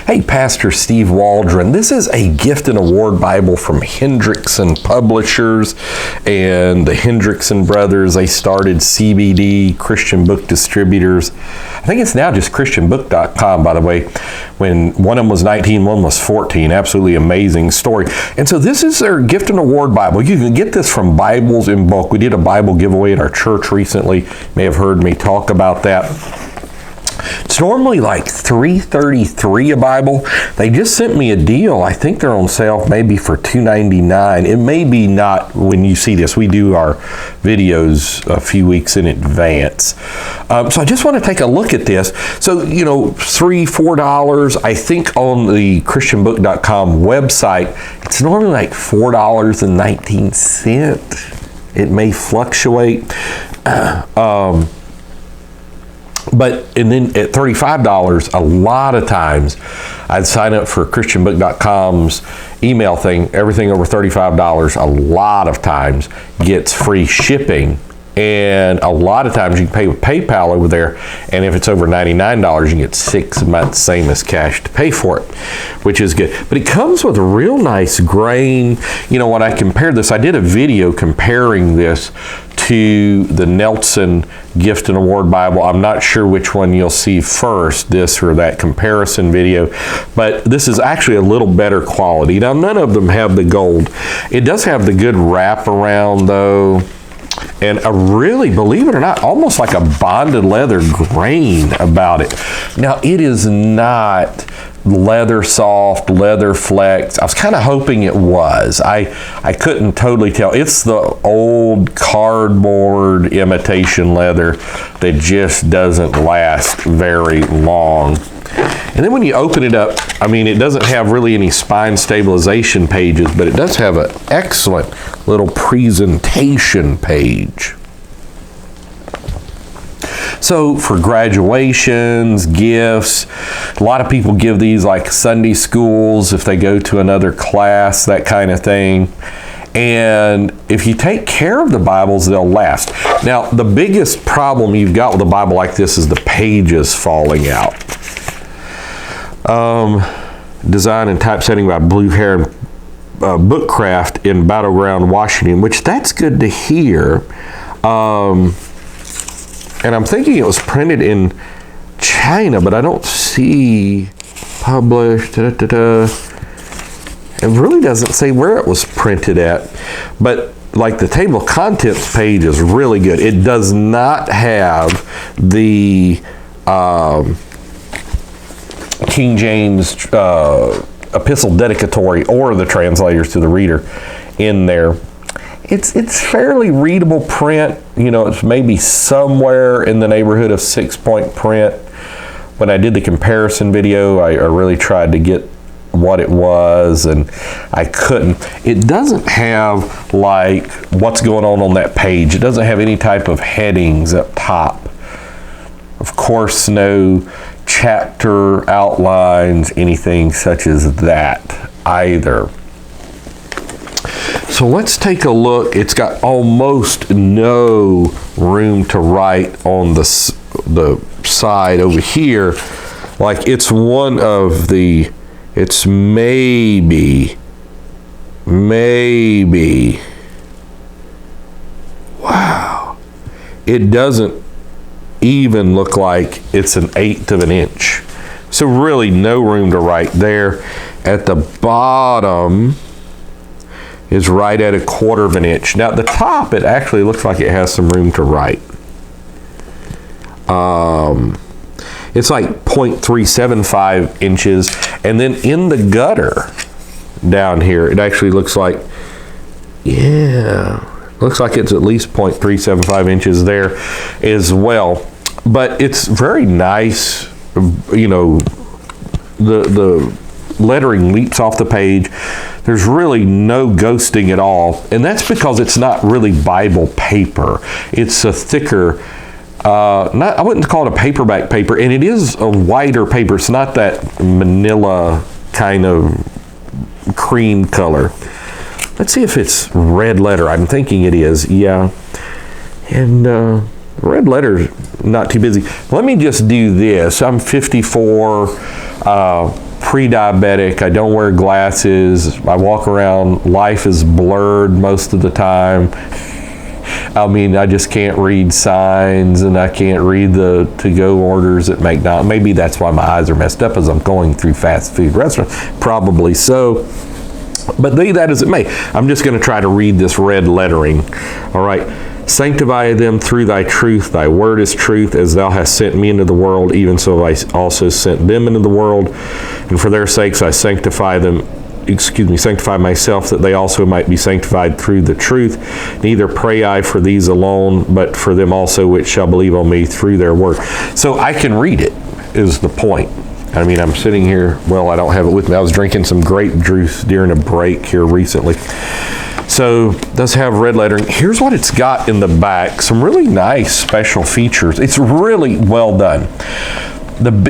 Hey, Pastor Steve Waldron. This is a gift and award Bible from Hendrickson Publishers and the Hendrickson brothers. They started CBD, Christian Book Distributors. I think it's now just christianbook.com, by the way. When one of them was 19, one was 14. Absolutely amazing story. And so this is their gift and award Bible. You can get this from Bibles in Bulk. We did a Bible giveaway at our church recently. You may have heard me talk about that. It's normally like $3.33 a Bible. They just sent me a deal. I think they're on sale maybe for $2.99. It may be not when you see this. We do our videos a few weeks in advance. So I just want to take a look at this. So, $3, $4. I think on the christianbook.com website, it's normally like $4.19. It may fluctuate. And then at $35, a lot of times I'd sign up for christianbook.com's email thing. Everything over $35 a lot of times gets free shipping. And a lot of times you can pay with PayPal over there. And if it's over $99, you get 6 months, same as cash to pay for it, which is good. But it comes with a real nice grain. When I compared this, I did a video comparing this to the Nelson Gift and Award Bible. I'm not sure which one you'll see first, this or that comparison video, but this is actually a little better quality. Now, none of them have the gold. It does have the good wraparound, though. And a really, believe it or not, almost like a bonded leather grain about it. Now, it is not leather soft, leather flex. I was kind of hoping it was. I couldn't totally tell. It's the old cardboard imitation leather that just doesn't last very long. And then when you open it up, it doesn't have really any spine stabilization pages, but it does have an excellent little presentation page. So for graduations, gifts, a lot of people give these like Sunday schools if they go to another class, that kind of thing. And if you take care of the Bibles, they'll last. Now, the biggest problem you've got with a Bible like this is the pages falling out. Design and typesetting by Blue Heron Bookcraft in Battleground, Washington, which that's good to hear. And I'm thinking it was printed in China, but I don't see published. It really doesn't say where it was printed at. But like the table of contents page is really good. It does not have the King James epistle dedicatory or the translators to the reader in there. It's fairly readable print. It's maybe somewhere in the neighborhood of 6-point print. When I did the comparison video, I really tried to get what it was, and I couldn't. It doesn't have like what's going on that page. It doesn't have any type of headings up top. Of course, no chapter outlines, anything such as that either. So let's take a look. It's got almost no room to write on the side over here. Like it's it's maybe, wow. It doesn't even look like it's 1/8 of an inch. So really no room to write there. At the bottom is right at 1/4 of an inch. Now at the top, it actually looks like it has some room to write. It's like 0.375 inches. And then in the gutter down here, it actually looks like, looks like it's at least 0.375 inches there as well. But it's very nice, the lettering leaps off the page. There's really no ghosting at all. And that's because it's not really Bible paper. It's a thicker, I wouldn't call it a paperback paper, and it is a whiter paper. It's not that manila kind of cream color. Let's see if it's red letter. I'm thinking it is, yeah. And red letter, not too busy. Let me just do this. I'm 54 pre-diabetic. I don't wear glasses. I walk around. Life is blurred most of the time. I mean, I just can't read signs, and I can't read the to-go orders at McDonald's. Maybe that's why my eyes are messed up as I'm going through fast food restaurants. Probably so. But be that as it may, I'm just going to try to read this red lettering. All right. Sanctify them through thy truth. Thy word is truth. As thou hast sent me into the world, even so I also sent them into the world. And for their sakes I sanctify myself, that they also might be sanctified through the truth. Neither pray I for these alone, but for them also which shall believe on me through their word. So I can read it, is the point. I mean, I'm sitting here, well, I don't have it with me. I was drinking some grape juice during a break here recently. So it does have red lettering. Here's what it's got in the back. Some really nice special features. It's really well done.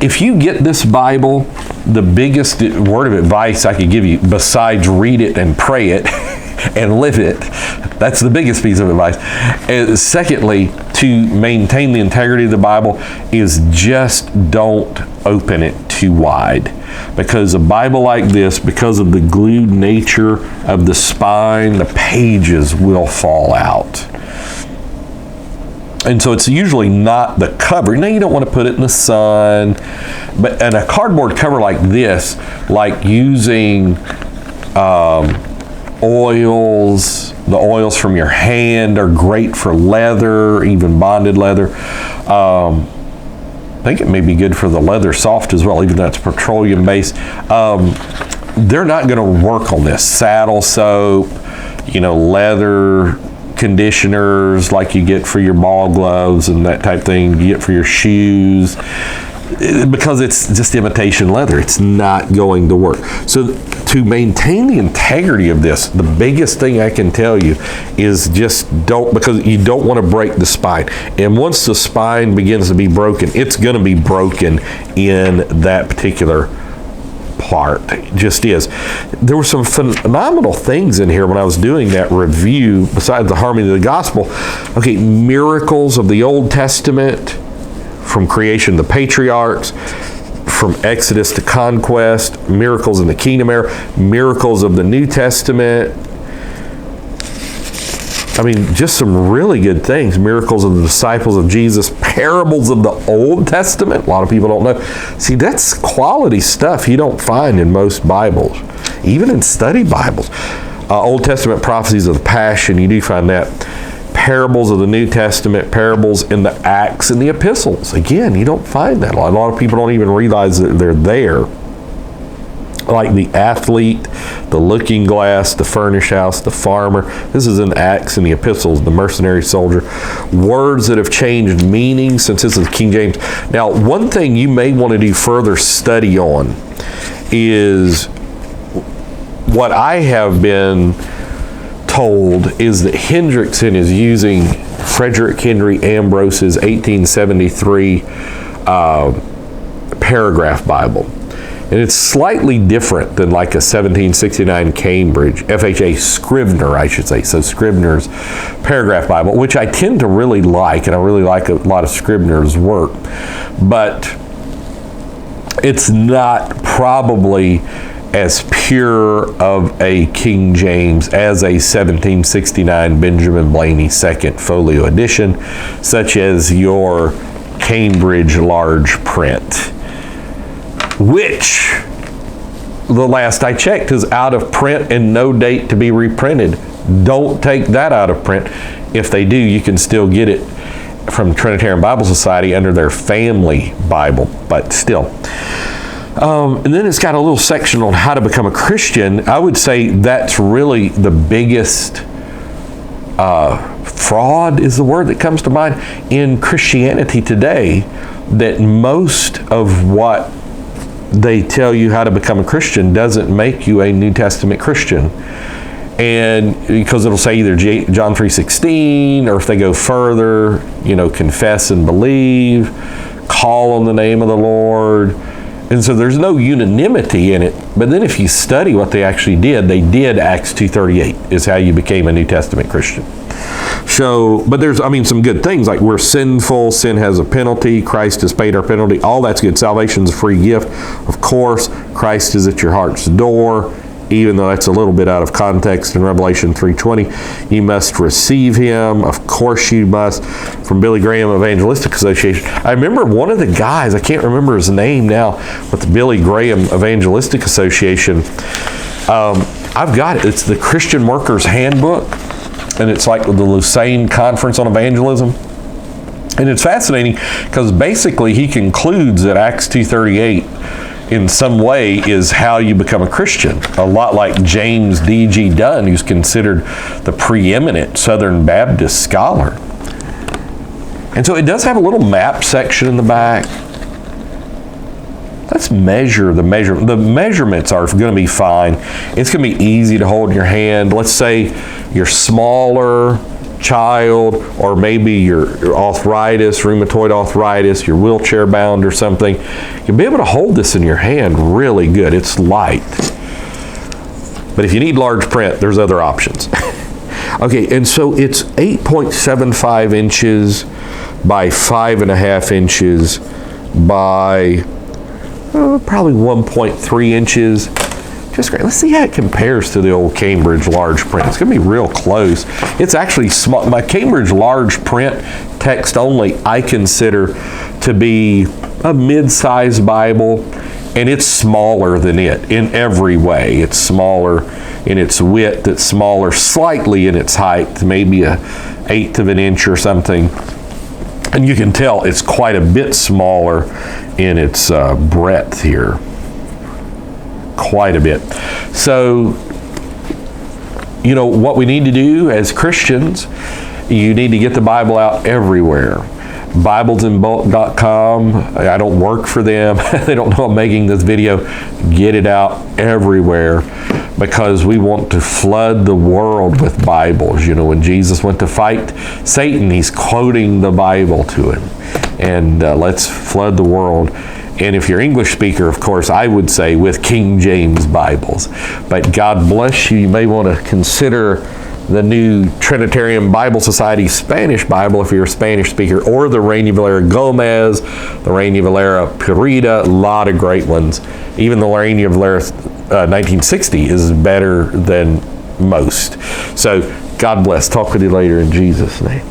If you get this Bible, the biggest word of advice I could give you, besides read it and pray it and live it, that's the biggest piece of advice. And secondly, to maintain the integrity of the Bible, is just don't open it too wide. Because a Bible like this, because of the glued nature of the spine, the pages will fall out. And so it's usually not the cover. Now, you don't want to put it in the sun, but and a cardboard cover like this, like using oils, the oils from your hand are great for leather, even bonded leather. I think it may be good for the leather soft as well, even though it's petroleum based. They're not going to work on this. Saddle soap, leather conditioners like you get for your ball gloves and that type thing, you get for your shoes, because it's just imitation leather. It's not going to work. So to maintain the integrity of this, the biggest thing I can tell you is just don't, because you don't want to break the spine. And once the spine begins to be broken, it's going to be broken in that particular part. It just is. There were some phenomenal things in here when I was doing that review, besides the harmony of the gospel. Okay, miracles of the Old Testament, from creation to the patriarchs, from Exodus to conquest, miracles in the kingdom era, miracles of the New Testament. I mean, just some really good things. Miracles of the disciples of Jesus, parables of the Old Testament. A lot of people don't know. See, that's quality stuff you don't find in most Bibles, even in study Bibles. Old Testament prophecies of the Passion, you do find that. Parables of the New Testament, parables in the Acts and the Epistles. Again, you don't find that. A lot of people don't even realize that they're there. Like the athlete, the looking glass, the furnished house, the farmer. This is in Acts and the Epistles, the mercenary soldier. Words that have changed meaning, since this is King James. Now, one thing you may want to do further study on is what I have been told is that Hendrickson is using Frederick Henry Ambrose's 1873 paragraph Bible. And it's slightly different than like a 1769 Cambridge, FHA Scrivener, I should say. So Scrivener's paragraph Bible, which I tend to really like, and I really like a lot of Scrivener's work. But it's not probably as pure of a King James as a 1769 Benjamin Blaney second folio edition, such as your Cambridge large print, which the last I checked is out of print and no date to be reprinted. Don't take that out of print. If they do, you can still get it from Trinitarian Bible Society under their family Bible, but still. And then it's got a little section on how to become a Christian. I would say that's really the biggest fraud is the word that comes to mind in Christianity today, that most of what they tell you how to become a Christian doesn't make you a New Testament Christian. And because it'll say either John 3:16, or if they go further, confess and believe, call on the name of the Lord. And so there's no unanimity in it. But then if you study what they actually did, they did Acts 2:38 is how you became a New Testament Christian. So, but there's, some good things, like we're sinful, sin has a penalty, Christ has paid our penalty, all that's good. Salvation's a free gift. Of course, Christ is at your heart's door, even though that's a little bit out of context in Revelation 3:20. You must receive him. Of course you must. From Billy Graham Evangelistic Association. I remember one of the guys, I can't remember his name now, but the Billy Graham Evangelistic Association, I've got it. It's the Christian Workers Handbook, and it's like the Lausanne Conference on Evangelism. And it's fascinating because basically he concludes that Acts 2:38 in some way is how you become a Christian. A lot like James D.G. Dunn, who's considered the preeminent Southern Baptist scholar. And so it does have a little map section in the back. Let's measure the measurement. The measurements are going to be fine. It's going to be easy to hold in your hand. Let's say you're smaller child, or maybe your arthritis, rheumatoid arthritis, you're wheelchair bound or something. You'll be able to hold this in your hand really good. It's light. But if you need large print, there's other options. Okay, and so it's 8.75 inches by 5.5 inches by probably 1.3 inches. Just great. Let's see how it compares to the old Cambridge large print. It's going to be real close. It's actually small. My Cambridge large print, text only, I consider to be a mid-sized Bible, and it's smaller than it in every way. It's smaller in its width. It's smaller slightly in its height, maybe an 1/8 of an inch or something. And you can tell it's quite a bit smaller in its breadth here. Quite a bit. So, what we need to do as Christians, you need to get the Bible out everywhere. Biblesinbulk.com, I don't work for them. They don't know I'm making this video. Get it out everywhere, because we want to flood the world with Bibles. When Jesus went to fight Satan, he's quoting the Bible to him. And let's flood the world. And if you're English speaker, of course, I would say with King James Bibles. But God bless you. You may want to consider the new Trinitarian Bible Society Spanish Bible if you're a Spanish speaker, or the Reina Valera Gomez, the Reina Valera Purita, a lot of great ones. Even the Reina Valera 1960 is better than most. So God bless. Talk with you later in Jesus' name.